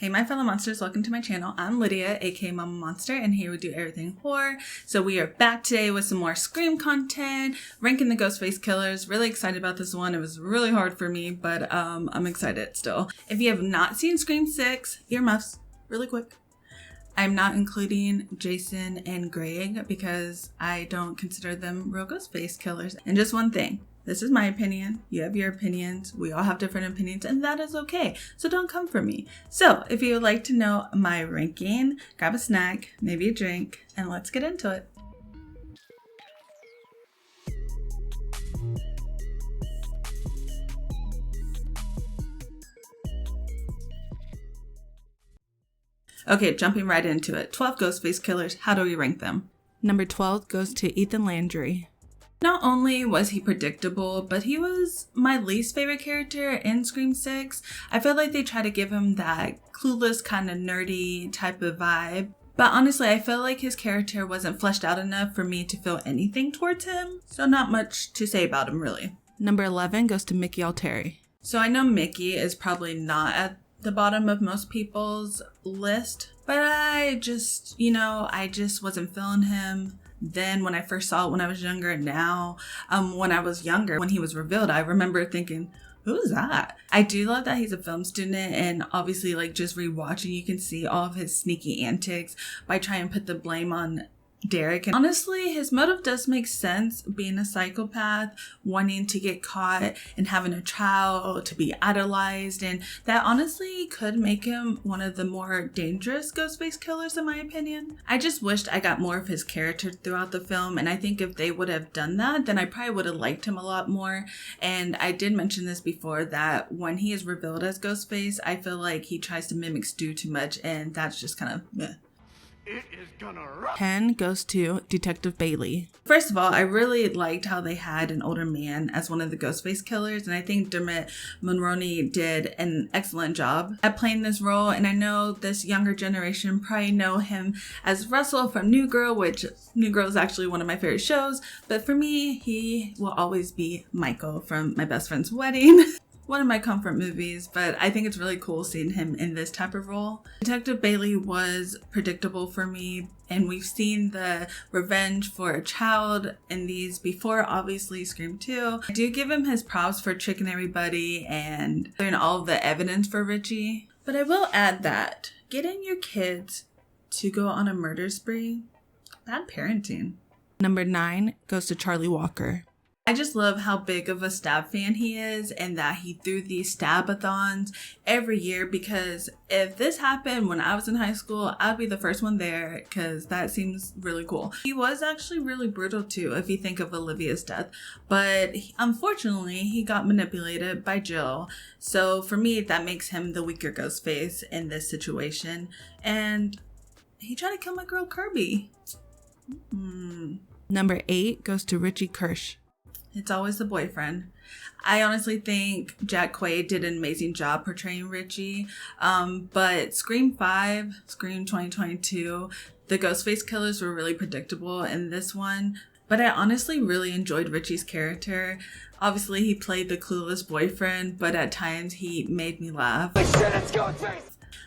Hey my fellow monsters, welcome to my channel. I'm Lydia, aka Mama Monster, and here we do everything horror. So we are back today with some more Scream content, ranking the Ghostface killers. Really excited about this one. It was really hard for me, but I'm excited still. If you have not seen Scream 6, earmuffs, really quick. I'm not including Jason and Greg because I don't consider them real Ghostface killers. And just one thing. This is my opinion. You have your opinions. We all have different opinions, and that is okay. So don't come for me. So if you would like to know my ranking, grab a snack, maybe a drink, and let's get into it. Okay, jumping right into it. 12 Ghostface killers. How do we rank them? Number 12 goes to Ethan Landry. Not only was he predictable, but he was my least favorite character in Scream 6. I feel like they try to give him that clueless kind of nerdy type of vibe. But honestly, I feel like his character wasn't fleshed out enough for me to feel anything towards him. So not much to say about him, really. Number 11 goes to Mickey Alteri. So I know Mickey is probably not at the bottom of most people's list. But I just wasn't feeling him. Then when I first saw it when I was younger, now when I was younger, when he was revealed, I remember thinking, who's that? I do love that he's a film student, and obviously like just rewatching, you can see all of his sneaky antics by trying to put the blame on Derek. And honestly, his motive does make sense, being a psychopath, wanting to get caught and having a trial to be idolized, and that honestly could make him one of the more dangerous Ghostface killers in my opinion. I just wished I got more of his character throughout the film, and I think if they would have done that, then I probably would have liked him a lot more. And I did mention this before, that when he is revealed as Ghostface, I feel like he tries to mimic Stu too much, and that's just kind of meh. 10 goes to Detective Bailey. First of all, I really liked how they had an older man as one of the Ghostface killers, and I think Dermot Mulroney did an excellent job at playing this role. And I know this younger generation probably know him as Russell from New Girl, which New Girl is actually one of my favorite shows, but for me, he will always be Michael from My Best Friend's Wedding. One of my comfort movies, but I think it's really cool seeing him in this type of role. Detective Bailey was predictable for me, and we've seen the revenge for a child in these before, obviously Scream 2. I do give him his props for tricking everybody and doing all of the evidence for Richie, but I will add that getting your kids to go on a murder spree, bad parenting. Number 9 goes to Charlie Walker. I just love how big of a stab fan he is, and that he threw these stab-a-thons every year, because if this happened when I was in high school, I'd be the first one there, because that seems really cool. He was actually really brutal too, if you think of Olivia's death, but unfortunately he got manipulated by Jill. So for me, that makes him the weaker Ghostface in this situation, and he tried to kill my girl Kirby. Number 8 goes to Richie Kirsch. It's always the boyfriend. I honestly think Jack Quaid did an amazing job portraying Richie. But Scream 5, Scream 2022, the Ghostface killers were really predictable in this one. But I honestly really enjoyed Richie's character. Obviously, he played the clueless boyfriend, but at times he made me laugh.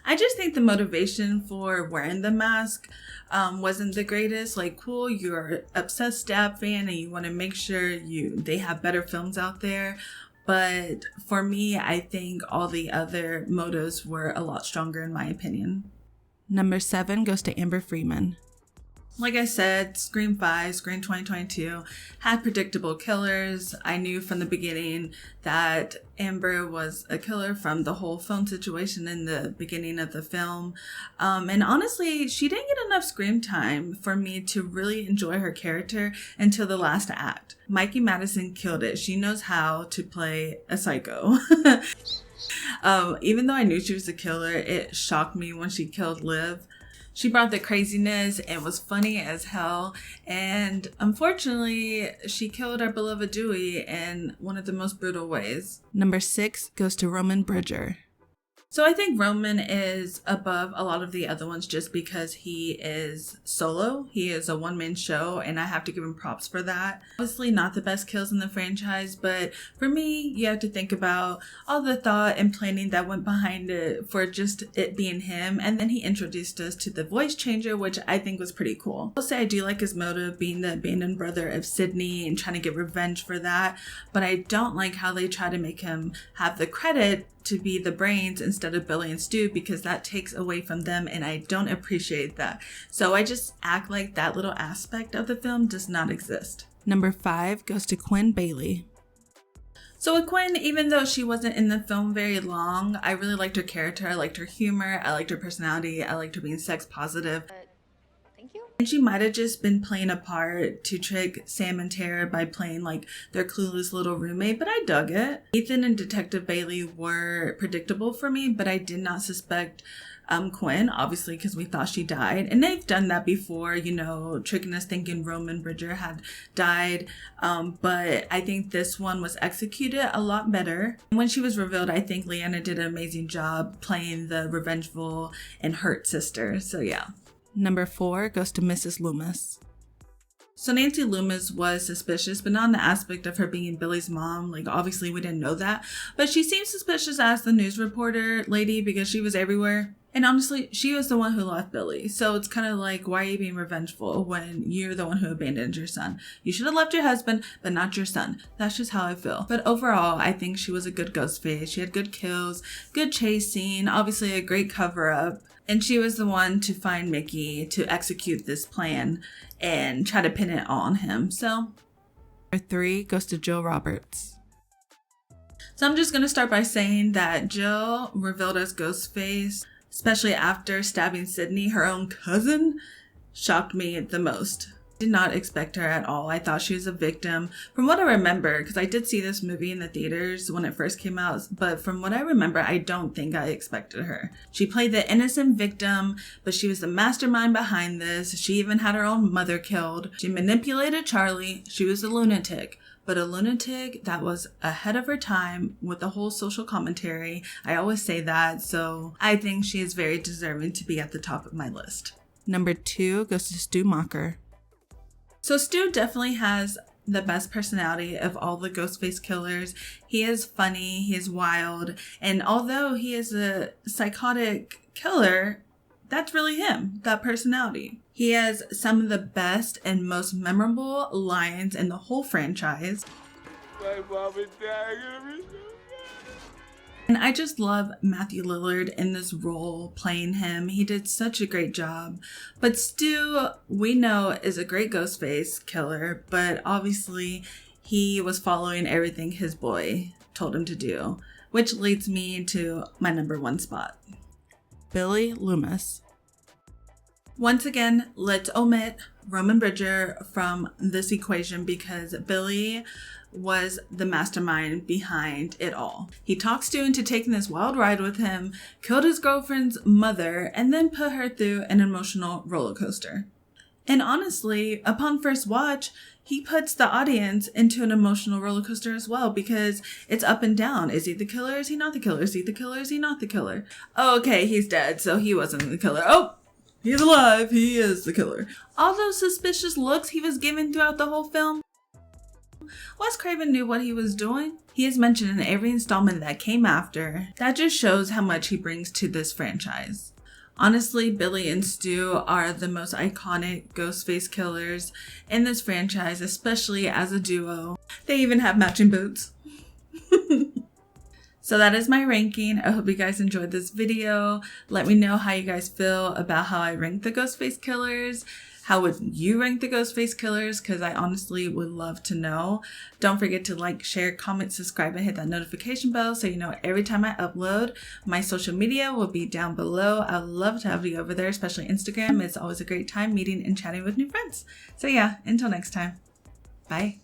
I just think the motivation for wearing the mask wasn't the greatest. Like, cool, you're an obsessed stab fan and you want to make sure they have better films out there. But for me, I think all the other motives were a lot stronger in my opinion. Number 7 goes to Amber Freeman. Like I said, Scream 5, Scream 2022 had predictable killers. I knew from the beginning that Amber was a killer from the whole phone situation in the beginning of the film. And honestly, she didn't get enough screen time for me to really enjoy her character until the last act. Mikey Madison killed it. She knows how to play a psycho. Even though I knew she was a killer, it shocked me when she killed Liv. She brought the craziness and was funny as hell. And unfortunately, she killed our beloved Dewey in one of the most brutal ways. Number 6 goes to Roman Bridger. So I think Roman is above a lot of the other ones just because he is solo. He is a one-man show, and I have to give him props for that. Obviously not the best kills in the franchise, but for me, you have to think about all the thought and planning that went behind it for just it being him. And then he introduced us to the voice changer, which I think was pretty cool. I'll say I do like his motive being the abandoned brother of Sydney and trying to get revenge for that, but I don't like how they try to make him have the credit to be the brains instead of Billy and Stu, because that takes away from them, and I don't appreciate that. So I just act like that little aspect of the film does not exist. Number 5 goes to Quinn Bailey. So with Quinn, even though she wasn't in the film very long, I really liked her character. I liked her humor. I liked her personality. I liked her being sex positive. Thank you. And she might have just been playing a part to trick Sam and Tara by playing like their clueless little roommate, but I dug it. Ethan and Detective Bailey were predictable for me, but I did not suspect Quinn, obviously, because we thought she died. And they've done that before, you know, tricking us thinking Roman Bridger had died. But I think this one was executed a lot better. When she was revealed, I think Leanna did an amazing job playing the revengeful and hurt sister. So yeah. Number 4 goes to Mrs. Loomis. So Nancy Loomis was suspicious, but not in the aspect of her being Billy's mom. Like, obviously we didn't know that. But she seemed suspicious as the news reporter lady because she was everywhere. And honestly, she was the one who left Billy. So it's kind of like, why are you being revengeful when you're the one who abandoned your son? You should have left your husband, but not your son. That's just how I feel. But overall, I think she was a good Ghostface. She had good kills, good chase scene, obviously a great cover-up. And she was the one to find Mickey to execute this plan and try to pin it on him. So, number 3 goes to Jill Roberts. So I'm just going to start by saying that Jill, revealed as Ghostface, especially after stabbing Sydney, her own cousin, shocked me the most. Did not expect her at all. I thought she was a victim. From what I remember, because I did see this movie in the theaters when it first came out, but from what I remember, I don't think I expected her. She played the innocent victim, but she was the mastermind behind this. She even had her own mother killed. She manipulated Charlie. She was a lunatic. But a lunatic that was ahead of her time with the whole social commentary. I always say that, so I think she is very deserving to be at the top of my list. Number 2 goes to Stu Marker. So Stu definitely has the best personality of all the Ghostface killers. He is funny, he is wild, and although he is a psychotic killer, that's really him, that personality. He has some of the best and most memorable lines in the whole franchise. My mom and dad are gonna be so sad. And I just love Matthew Lillard in this role, playing him. He did such a great job. But Stu, we know, is a great Ghostface killer, but obviously he was following everything his boy told him to do, which leads me to my number 1 spot. Billy Loomis. Once again, let's omit Roman Bridger from this equation because Billy was the mastermind behind it all. He talked Stu into taking this wild ride with him, killed his girlfriend's mother, and then put her through an emotional roller coaster. And honestly, upon first watch, he puts the audience into an emotional roller coaster as well because it's up and down. Is he the killer? Is he not the killer? Is he the killer? Is he not the killer? Oh, okay, he's dead, so he wasn't the killer. Oh, he's alive. He is the killer. All those suspicious looks he was given throughout the whole film. Wes Craven knew what he was doing. He is mentioned in every installment that came after. That just shows how much he brings to this franchise. Honestly, Billy and Stu are the most iconic Ghostface killers in this franchise, especially as a duo. They even have matching boots. So that is my ranking. I hope you guys enjoyed this video. Let me know how you guys feel about how I rank the Ghostface killers. How would you rank the Ghostface killers? Because I honestly would love to know. Don't forget to like, share, comment, subscribe, and hit that notification bell so you know every time I upload. My social media will be down below. I would love to have you over there, especially Instagram. It's always a great time meeting and chatting with new friends. So yeah, until next time. Bye.